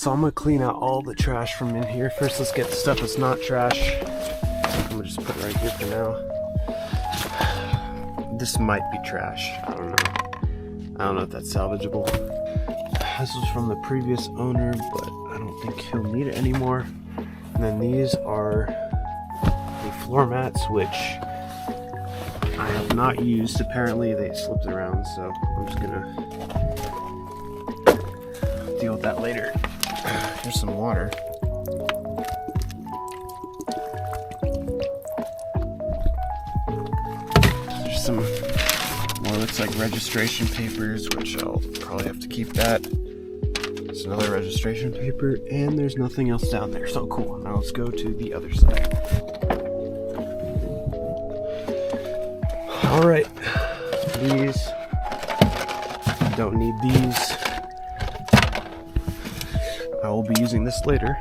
so I'm gonna clean out all the trash from in here. First, let's get the stuff that's not trash. I'm gonna just put it right here for now. This might be trash, I don't know. I don't know if that's salvageable. This was from the previous owner, but I don't think he'll need it anymore. And then these are the floor mats, which I have not used. Apparently they slipped around, so I'm just gonna deal with that later. Here's some water. There's some more, looks like registration papers, which I'll probably have to keep that. There's another registration paper, and there's nothing else down there. So cool. Now let's go to the other side. All right, these, don't need these. I will be using this later.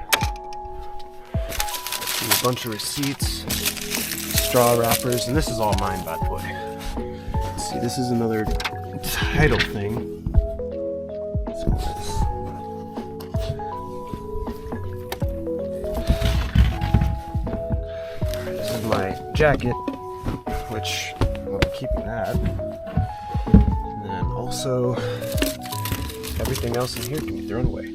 A bunch of receipts, straw wrappers, and this is all mine, by the way. Let's see, this is another title thing. This is my jacket, which I'll be keeping that. And then also, everything else in here can be thrown away.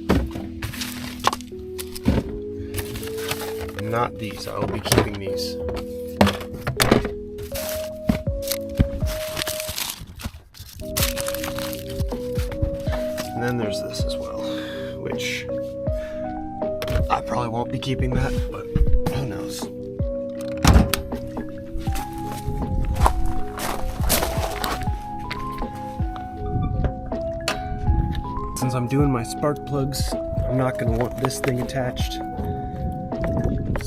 Not these, I will be keeping these. And then there's this as well, which I probably won't be keeping that, but who knows. Since I'm doing my spark plugs, I'm not going to want this thing attached.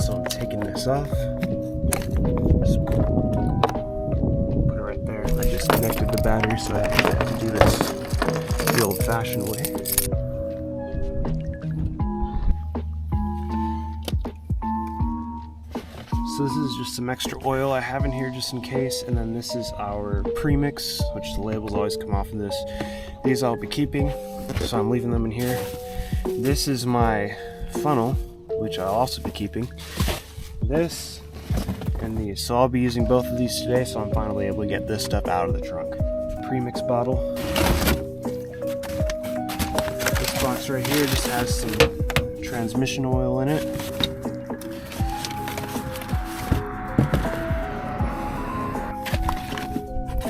So I'm taking this off. Just put it right there. I disconnected the battery, so I have to do this the old-fashioned way. So this is just some extra oil I have in here just in case, and then this is our premix, which the labels always come off of this. These I'll be keeping, so I'm leaving them in here. This is my funnel, which I'll also be keeping. This and these. So I'll be using both of these today, so I'm finally able to get this stuff out of the trunk. Premix bottle. This box right here just has some transmission oil in it.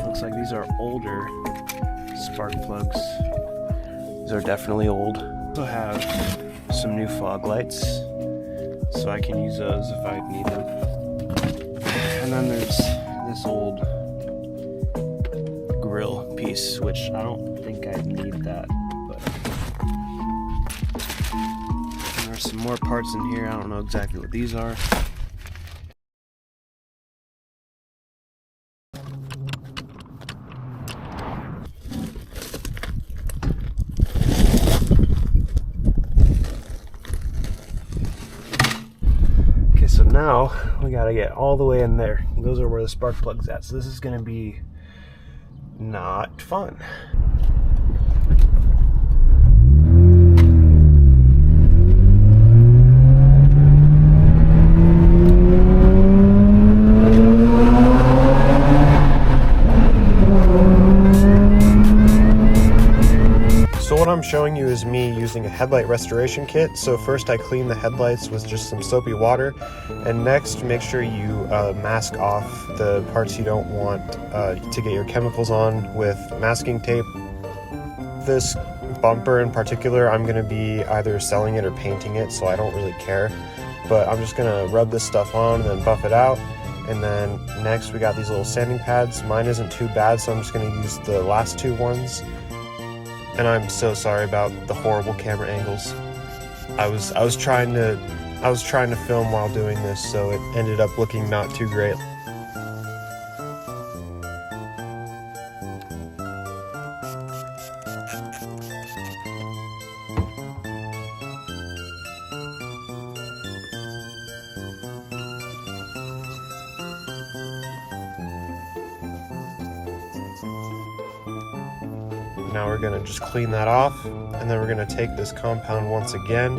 Looks like these are older spark plugs. These are definitely old. Also have some new fog lights, so I can use those if I need them. And then there's this old grill piece, which I don't think I need that, but and there's some more parts in here. I don't know exactly what these are. So now we gotta get all the way in there. Those are where the spark plug's at. So this is gonna be not fun. So what I'm showing you is me using a headlight restoration kit. So first I clean the headlights with just some soapy water, and next make sure you mask off the parts you don't want to get your chemicals on with masking tape. This bumper in particular, I'm going to be either selling it or painting it, so I don't really care. But I'm just going to rub this stuff on and then buff it out. And then next we got these little sanding pads. Mine isn't too bad, so I'm just going to use the last two ones. And I'm so sorry about the horrible camera angles. I was trying to film while doing this, so it ended up looking not too great. Now we're going to just clean that off, and then we're going to take this compound once again.